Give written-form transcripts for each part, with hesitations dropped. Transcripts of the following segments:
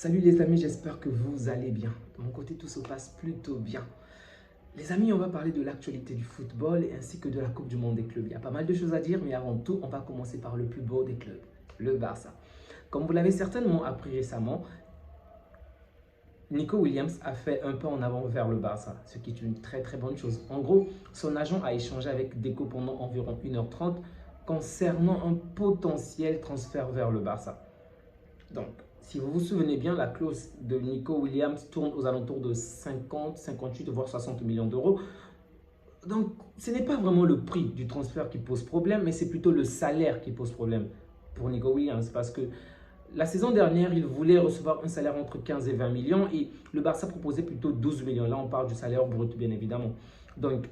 Salut les amis, j'espère que vous allez bien. De mon côté, tout se passe plutôt bien. Les amis, on va parler de l'actualité du football ainsi que de la Coupe du Monde des clubs. Il y a pas mal de choses à dire, mais avant tout, on va commencer par le plus beau des clubs, le Barça. Comme vous l'avez certainement appris récemment, Nico Williams a fait un pas en avant vers le Barça, ce qui est une très très bonne chose. En gros, son agent a échangé avec Deco pendant environ 1h30 concernant un potentiel transfert vers le Barça. Donc, si vous vous souvenez bien, la clause de Nico Williams tourne aux alentours de 50, 58, voire 60 millions d'euros. Donc, ce n'est pas vraiment le prix du transfert qui pose problème, mais c'est plutôt le salaire qui pose problème pour Nico Williams. Parce que la saison dernière, il voulait recevoir un salaire entre 15 et 20 millions et le Barça proposait plutôt 12 millions. Là, on parle du salaire brut, bien évidemment. Donc,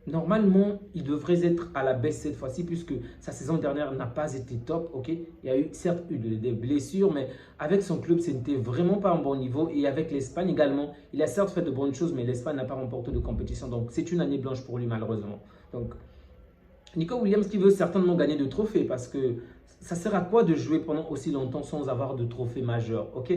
normalement, il devrait être à la baisse cette fois-ci puisque sa saison dernière n'a pas été top. Ok, il y a eu certes eu des blessures, mais avec son club, ce n'était vraiment pas un bon niveau. Et avec l'Espagne également, il a certes fait de bonnes choses, mais l'Espagne n'a pas remporté de compétition. Donc, c'est une année blanche pour lui, malheureusement. Donc, Nico Williams qui veut certainement gagner de trophées parce que ça sert à quoi de jouer pendant aussi longtemps sans avoir de trophée majeur, ok?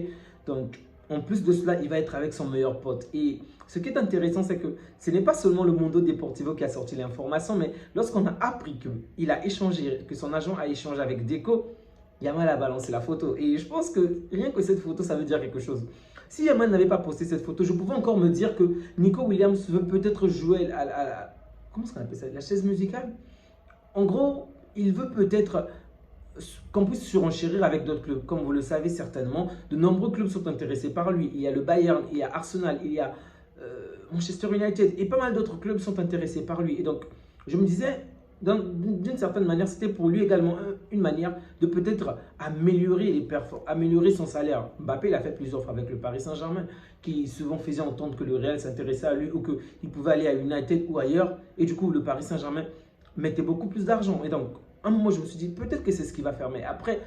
Donc, en plus de cela, il va être avec son meilleur pote. Et ce qui est intéressant, c'est que ce n'est pas seulement le Mundo Deportivo qui a sorti l'information, mais lorsqu'on a appris qu'il a échangé, que son agent a échangé avec Deco, Yamal a balancé la photo. Et je pense que rien que cette photo, ça veut dire quelque chose. Si Yamal n'avait pas posté cette photo, je pouvais encore me dire que Nico Williams veut peut-être jouer comment est-ce qu'on appelle ça? La chaise musicale. En gros, il veut peut-être qu'on puisse surenchérir avec d'autres clubs. Comme vous le savez certainement, de nombreux clubs sont intéressés par lui. Il y a le Bayern, il y a Arsenal, il y a Manchester United et pas mal d'autres clubs sont intéressés par lui. Et donc, je me disais, d'une certaine manière, c'était pour lui également une manière de peut-être améliorer son salaire. Mbappé, il a fait plusieurs fois avec le Paris Saint-Germain, qui souvent faisait entendre que le Real s'intéressait à lui ou qu'il pouvait aller à United ou ailleurs. Et du coup, le Paris Saint-Germain mettait beaucoup plus d'argent. Et donc, à un moment, je me suis dit, peut-être que c'est ce qu'il va faire. Mais après,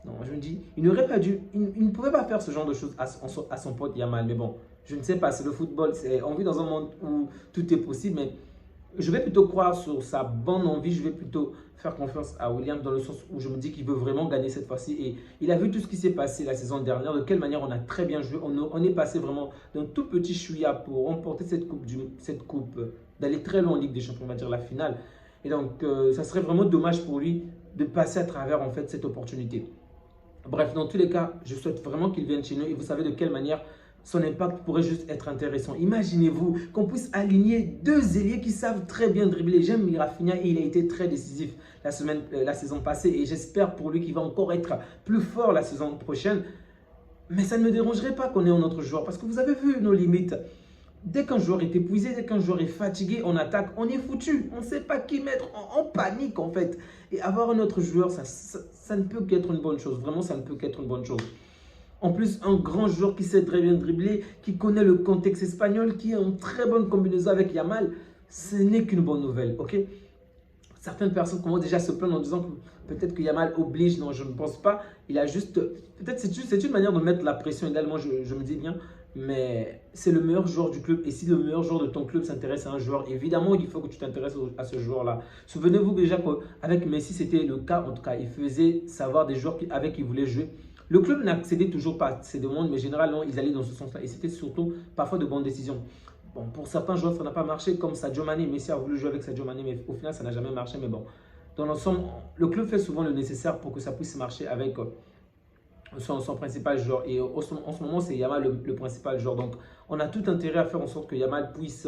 non, je me dis, il n'aurait pas dû, il ne pouvait pas faire ce genre de choses à son pote Yamal. Mais bon, je ne sais pas, c'est le football. On vit dans un monde où tout est possible. Mais je vais plutôt croire sur sa bonne envie. Je vais plutôt faire confiance à William dans le sens où je me dis qu'il veut vraiment gagner cette fois-ci. Et il a vu tout ce qui s'est passé la saison dernière, de quelle manière on a très bien joué. On est passé vraiment d'un tout petit chouïa pour remporter cette coupe, d'aller très loin en Ligue des Champions, on va dire la finale. Et donc, ça serait vraiment dommage pour lui de passer à travers en fait cette opportunité. Bref, dans tous les cas, je souhaite vraiment qu'il vienne chez nous et vous savez de quelle manière son impact pourrait juste être intéressant. Imaginez-vous qu'on puisse aligner deux ailiers qui savent très bien dribbler. J'aime Rafinha et il a été très décisif la saison passée et j'espère pour lui qu'il va encore être plus fort la saison prochaine. Mais ça ne me dérangerait pas qu'on ait un autre joueur parce que vous avez vu nos limites. Dès qu'un joueur est épuisé, dès qu'un joueur est fatigué, on attaque, on est foutu. On ne sait pas qui mettre, on panique en fait. Et avoir un autre joueur, ça ne peut qu'être une bonne chose. Vraiment, ça ne peut qu'être une bonne chose. En plus, un grand joueur qui sait très bien dribbler, qui connaît le contexte espagnol, qui est en très bonne combinaison avec Yamal, ce n'est qu'une bonne nouvelle, ok? Certaines personnes commencent déjà à se plaindre en disant que peut-être que Yamal oblige. Non, je ne pense pas. Il a juste, peut-être c'est une manière de mettre la pression également, je me dis bien. Mais c'est le meilleur joueur du club. Et si le meilleur joueur de ton club s'intéresse à un joueur, évidemment, il faut que tu t'intéresses à ce joueur-là. Souvenez-vous déjà qu'avec Messi, c'était le cas. En tout cas, il faisait savoir des joueurs avec qui il voulait jouer. Le club n'accédait toujours pas à ces demandes, mais généralement, ils allaient dans ce sens-là. Et c'était surtout parfois de bonnes décisions. Bon, pour certains joueurs, ça n'a pas marché, comme Sadio Mané. Messi a voulu jouer avec Sadio Mané, mais au final, ça n'a jamais marché. Mais bon, dans l'ensemble, le club fait souvent le nécessaire pour que ça puisse marcher avec son principal joueur. Et en ce moment, c'est Yamal le principal joueur. Donc, on a tout intérêt à faire en sorte que Yamal puisse,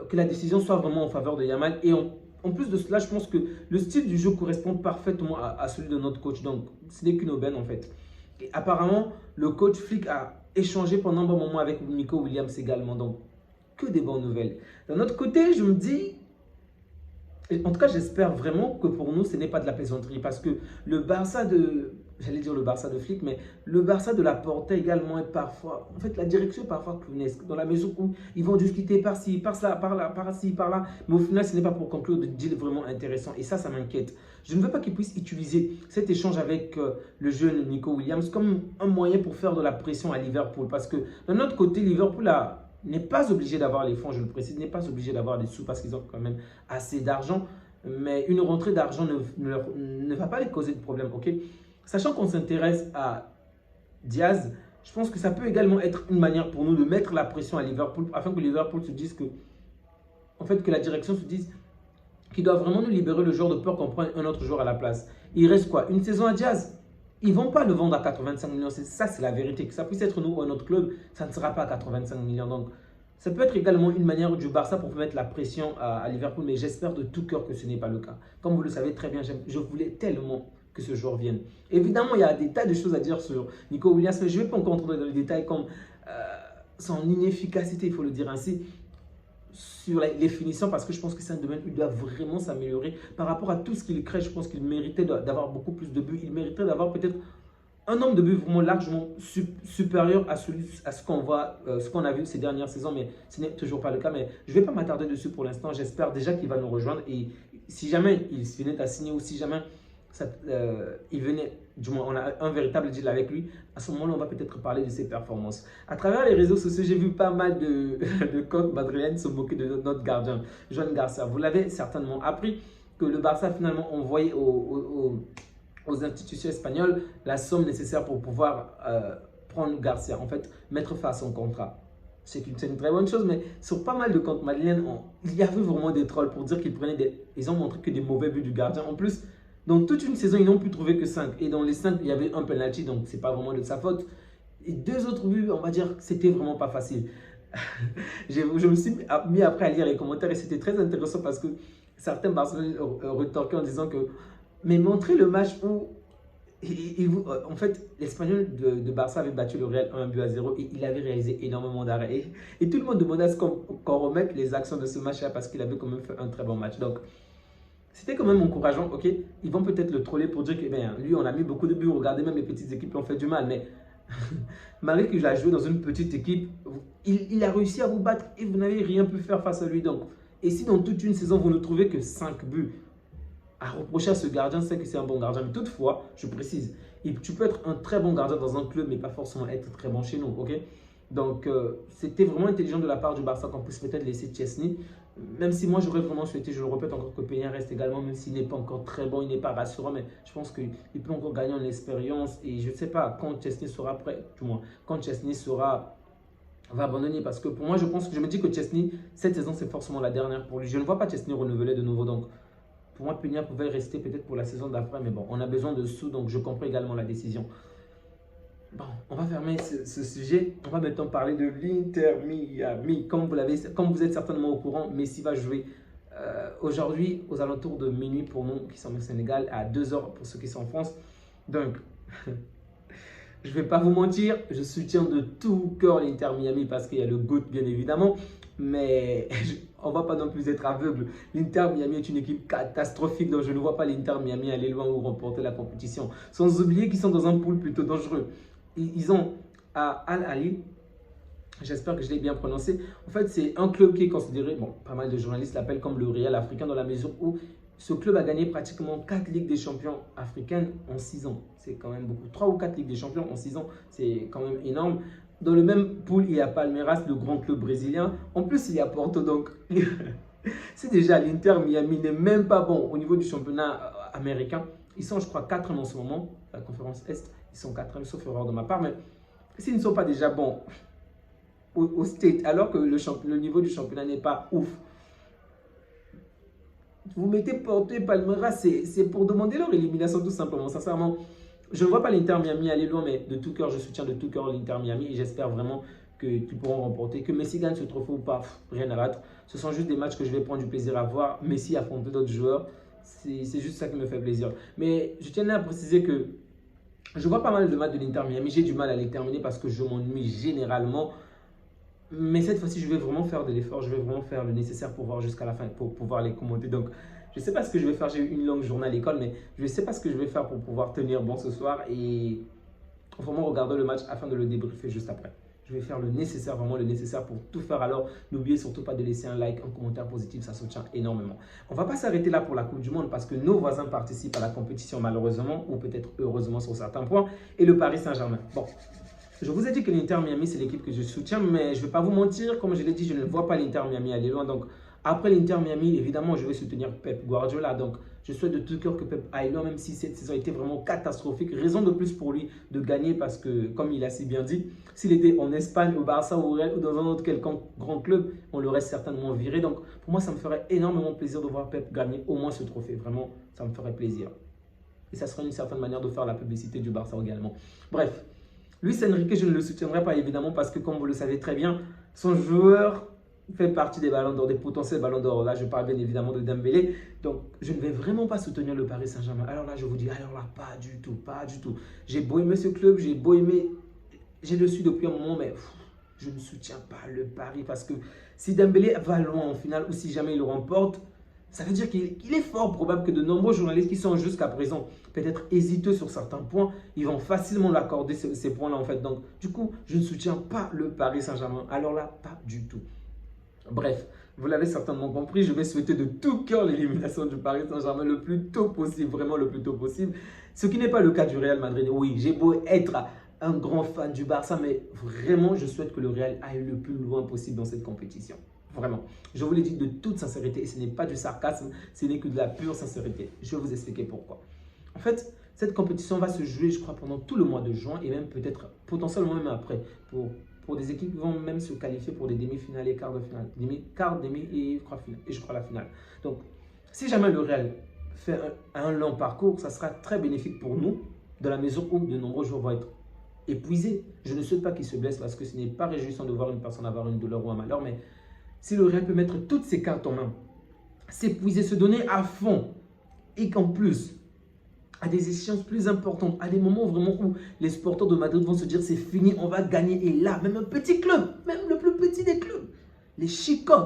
que la décision soit vraiment en faveur de Yamal. Et en plus de cela, je pense que le style du jeu correspond parfaitement à celui de notre coach. Donc, ce n'est qu'une aubaine en fait. Et apparemment, le coach Flick a échangé pendant un bon moment avec Nico Williams également. Donc, que des bonnes nouvelles. D'un autre côté, je me dis, en tout cas, j'espère vraiment que pour nous, ce n'est pas de la plaisanterie. Parce que le Barça j'allais dire le Barça de Flick, mais le Barça de Laporta également est parfois, en fait, la direction est parfois clownesque. Dans la mesure où ils vont discuter par-ci, par-là, par-là, par-ci, par-là. Mais au final, ce n'est pas pour conclure de deal vraiment intéressant. Et ça m'inquiète. Je ne veux pas qu'ils puissent utiliser cet échange avec le jeune Nico Williams comme un moyen pour faire de la pression à Liverpool. Parce que d'un autre côté, Liverpool n'est pas obligé d'avoir les fonds, je le précise, n'est pas obligé d'avoir des sous parce qu'ils ont quand même assez d'argent. Mais une rentrée d'argent ne va pas les causer de problème, ok? Sachant qu'on s'intéresse à Diaz, je pense que ça peut également être une manière pour nous de mettre la pression à Liverpool afin que Liverpool se dise que, en fait, que la direction se dise qu'il doit vraiment nous libérer le joueur de peur qu'on prenne un autre joueur à la place. Il reste quoi? Une saison à Diaz. Ils ne vont pas le vendre à 85 millions. Ça, c'est la vérité. Que ça puisse être nous ou un autre club, ça ne sera pas à 85 millions. Donc, ça peut être également une manière du Barça pour mettre la pression à Liverpool. Mais j'espère de tout cœur que ce n'est pas le cas. Comme vous le savez très bien, je voulais tellement que ce joueur vienne. Évidemment, il y a des tas de choses à dire sur Nico Williams, mais je ne vais pas encore entrer dans les détails comme son inefficacité, il faut le dire ainsi, sur les finitions, parce que je pense que c'est un domaine où il doit vraiment s'améliorer par rapport à tout ce qu'il crée. Je pense qu'il méritait d'avoir beaucoup plus de buts. Il mériterait d'avoir peut-être un nombre de buts vraiment largement supérieur à ce qu'on voit, ce qu'on a vu ces dernières saisons, mais ce n'est toujours pas le cas. Mais je ne vais pas m'attarder dessus pour l'instant. J'espère déjà qu'il va nous rejoindre, et si jamais il venait à signer, ou si jamais il venait, du moins on a un véritable deal avec lui, à ce moment-là, on va peut-être parler de ses performances. À travers les réseaux sociaux, j'ai vu pas mal de comptes madrilènes se moquer de notre gardien, Joan Garcia. Vous l'avez certainement appris que le Barça finalement envoyé aux institutions espagnoles la somme nécessaire pour pouvoir prendre Garcia, en fait, mettre fin à son contrat. C'est une très bonne chose, mais sur pas mal de comptes madrilènes, il y avait vraiment des trolls pour dire qu'ils prenaient ils ont montré que des mauvais buts du gardien. En plus, dans toute une saison, ils n'ont pu trouver que 5. Et dans les 5, il y avait un penalty, donc ce n'est pas vraiment de sa faute. Et 2 autres buts, on va dire que c'était vraiment pas facile. Je me suis mis après à lire les commentaires, et c'était très intéressant parce que certains Barcelonais retorquaient en disant que, mais montrez le match où, en fait, l'Espagnol de Barça avait battu le Real 1-0 et il avait réalisé énormément d'arrêts. Et tout le monde demandait à ce qu'on remette les actions de ce match-là parce qu'il avait quand même fait un très bon match. Donc, c'était quand même encourageant, ok. Ils vont peut-être le troller pour dire que lui, on a mis beaucoup de buts. Regardez, même les petites équipes l'ont fait du mal. Mais malgré qu'il a joué dans une petite équipe, il a réussi à vous battre et vous n'avez rien pu faire face à lui. Donc, et si dans toute une saison, vous ne trouvez que 5 buts à reprocher à ce gardien, c'est que c'est un bon gardien. Mais toutefois, je précise, tu peux être un très bon gardien dans un club, mais pas forcément être très bon chez nous, ok. Donc, c'était vraiment intelligent de la part du Barça qu'on puisse peut-être laisser Chesney. Même si moi, j'aurais vraiment souhaité, je le répète encore, que Peña reste également, même s'il n'est pas encore très bon, il n'est pas rassurant, mais je pense qu'il peut encore gagner en expérience. Et je ne sais pas quand Chesney sera prêt, du moins, quand Chesney va abandonner. Parce que pour moi, je me dis que Chesney, cette saison, c'est forcément la dernière pour lui. Je ne vois pas Chesney renouveler de nouveau. Donc, pour moi, Peña pouvait rester peut-être pour la saison d'après. Mais bon, on a besoin de sous, donc je comprends également la décision. Bon, on va fermer ce sujet. On va maintenant parler de l'Inter Miami. Comme vous êtes certainement au courant, Messi va jouer aujourd'hui aux alentours de minuit pour nous qui sommes au Sénégal, à 2h pour ceux qui sont en France. Donc, je ne vais pas vous mentir, je soutiens de tout cœur l'Inter Miami parce qu'il y a le GOAT bien évidemment. Mais on ne va pas non plus être aveugle. L'Inter Miami est une équipe catastrophique, donc je ne vois pas l'Inter Miami aller loin ou remporter la compétition. Sans oublier qu'ils sont dans un pool plutôt dangereux. Ils ont à Al-Ali, j'espère que je l'ai bien prononcé. En fait, c'est un club qui est considéré, bon, pas mal de journalistes l'appellent comme le Real africain, dans la mesure où ce club a gagné pratiquement 4 Ligues des Champions africaines en 6 ans. C'est quand même beaucoup. 3 ou 4 Ligues des Champions en 6 ans, c'est quand même énorme. Dans le même pool, il y a Palmeiras, le grand club brésilien. En plus, il y a Porto, donc c'est déjà l'Inter Miami n'est même pas bon au niveau du championnat américain. Ils sont, je crois, 4e en ce moment, la conférence Est. Ils sont 4e, sauf erreur de ma part. Mais s'ils ne sont pas déjà bons au State, alors que le niveau du championnat n'est pas ouf, vous mettez Porto et Palmeiras, c'est pour demander leur élimination tout simplement. Sincèrement, je ne vois pas l'Inter Miami aller loin, mais de tout cœur, je soutiens de tout cœur l'Inter Miami et j'espère vraiment qu'ils pourront remporter. Que Messi gagne ce trophée ou pas, rien à battre. Ce sont juste des matchs que je vais prendre du plaisir à voir. Messi affronter d'autres joueurs, c'est juste ça qui me fait plaisir. Mais je tiens à préciser que je vois pas mal de matchs de l'Inter Miami. J'ai du mal à les terminer parce que je m'ennuie généralement. Mais cette fois-ci, je vais vraiment faire de l'effort. Je vais vraiment faire le nécessaire pour voir jusqu'à la fin, pour pouvoir les commenter. Donc, je ne sais pas ce que je vais faire. J'ai eu une longue journée à l'école, mais je ne sais pas ce que je vais faire pour pouvoir tenir bon ce soir et vraiment regarder le match afin de le débriefer juste après. Je vais faire le nécessaire, vraiment le nécessaire pour tout faire. Alors, n'oubliez surtout pas de laisser un like, un commentaire positif, ça soutient énormément. On ne va pas s'arrêter là pour la Coupe du Monde parce que nos voisins participent à la compétition malheureusement, ou peut-être heureusement sur certains points, et le Paris Saint-Germain. Bon, je vous ai dit que l'Inter Miami, c'est l'équipe que je soutiens, mais je ne vais pas vous mentir, comme je l'ai dit, je ne vois pas l'Inter Miami aller loin. Donc, après l'Inter Miami, évidemment, je vais soutenir Pep Guardiola. Donc, Je souhaite de tout cœur que Pep aille loin, même si cette saison a été vraiment catastrophique. Raison de plus pour lui de gagner parce que, comme il a si bien dit, s'il était en Espagne, au Barça, au Real ou dans un autre quelconque grand club, on l'aurait certainement viré. Donc, pour moi, ça me ferait énormément plaisir de voir Pep gagner au moins ce trophée. Vraiment, ça me ferait plaisir. Et ça serait une certaine manière de faire la publicité du Barça également. Bref, Luis Enrique, je ne le soutiendrai pas évidemment parce que, comme vous le savez très bien, son joueur fait partie des ballons d'or, des potentiels ballons d'or. Là, je parle bien évidemment de Dembélé. Donc, je ne vais vraiment pas soutenir le Paris Saint-Germain. Alors là, je vous dis, alors là, pas du tout, pas du tout. J'ai beau aimer ce club, j'ai beau aimer, j'ai le suis depuis un moment, mais je ne soutiens pas le Paris parce que si Dembélé va loin en finale ou si jamais il le remporte, ça veut dire qu'il est fort probable que de nombreux journalistes qui sont jusqu'à présent peut-être hésiteux sur certains points, ils vont facilement l'accorder ces points-là en fait. Donc, du coup, je ne soutiens pas le Paris Saint-Germain. Alors là, pas du tout. Bref, vous l'avez certainement compris, je vais souhaiter de tout cœur l'élimination du Paris Saint-Germain le plus tôt possible, vraiment le plus tôt possible. Ce qui n'est pas le cas du Real Madrid. Oui, j'ai beau être un grand fan du Barça, mais vraiment, je souhaite que le Real aille le plus loin possible dans cette compétition. Vraiment. Je vous l'ai dit de toute sincérité, et ce n'est pas du sarcasme, ce n'est que de la pure sincérité. Je vais vous expliquer pourquoi. En fait, cette compétition va se jouer, je crois, pendant tout le mois de juin et même peut-être potentiellement même après pour des équipes qui vont même se qualifier pour des demi-finales et quarts de finale. Demi et je crois la finale. Donc, si jamais le Real fait un long parcours, ça sera très bénéfique pour nous, dans la mesure où de nombreux joueurs vont être épuisés. Je ne souhaite pas qu'ils se blessent parce que ce n'est pas réjouissant de voir une personne avoir une douleur ou un malheur, mais si le Real peut mettre toutes ses cartes en main, s'épuiser, se donner à fond, et qu'en plus, à des échéances plus importantes, à des moments vraiment où les supporters de Madrid vont se dire c'est fini, on va gagner. Et là, même un petit club, même le plus petit des clubs, les Chicots,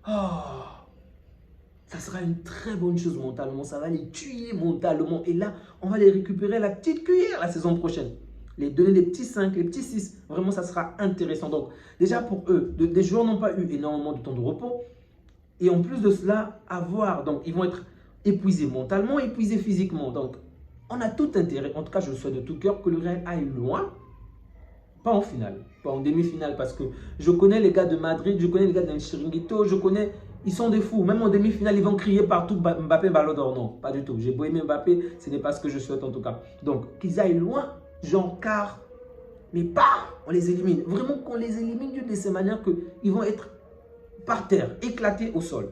ça sera une très bonne chose mentalement. Ça va les tuer mentalement. Et là, on va les récupérer à la petite cuillère la saison prochaine. Les donner des petits 5, les petits 6. Vraiment, ça sera intéressant. Donc, déjà pour eux, des joueurs n'ont pas eu énormément de temps de repos. Et en plus de cela, donc ils vont être épuisés mentalement, épuisés physiquement. Donc, on a tout intérêt, en tout cas je le souhaite de tout cœur, que le Real aille loin, pas en finale, pas en demi-finale, parce que je connais les gars de Madrid, je connais les gars d'un Chiringuito, ils sont des fous, même en demi-finale, ils vont crier partout Mbappé Ballon d'Or. Non, pas du tout, j'ai beau aimer Mbappé, ce n'est pas ce que je souhaite en tout cas. Donc, qu'ils aillent loin, genre quart, mais pas, on les élimine. Vraiment qu'on les élimine d'une de ces manières qu'ils vont être par terre, éclatés au sol.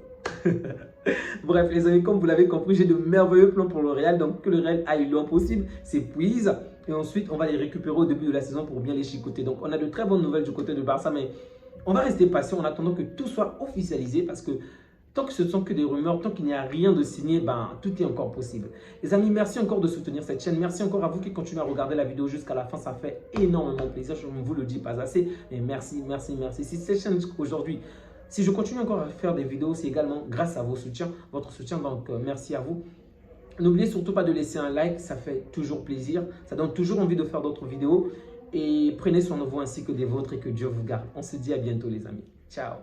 Bref les amis, comme vous l'avez compris, j'ai de merveilleux plans pour le Real. Donc que le Real aille le loin possible, s'épuise et ensuite on va les récupérer au début de la saison pour bien les chicoter. Donc on a de très bonnes nouvelles du côté du Barça, mais on va rester patient en attendant que tout soit officialisé parce que tant que ce ne sont que des rumeurs, tant qu'il n'y a rien de signé, tout est encore possible. Les amis, merci encore de soutenir cette chaîne. Merci encore à vous qui continuez à regarder la vidéo jusqu'à la fin. Ça fait énormément plaisir. Je ne vous le dis pas assez, mais merci, merci, merci. Si cette chaîne aujourd'hui, si je continue encore à faire des vidéos, c'est également grâce à vos soutiens, votre soutien. Donc, merci à vous. N'oubliez surtout pas de laisser un like, ça fait toujours plaisir. Ça donne toujours envie de faire d'autres vidéos. Et prenez soin de vous ainsi que des vôtres et que Dieu vous garde. On se dit à bientôt les amis. Ciao.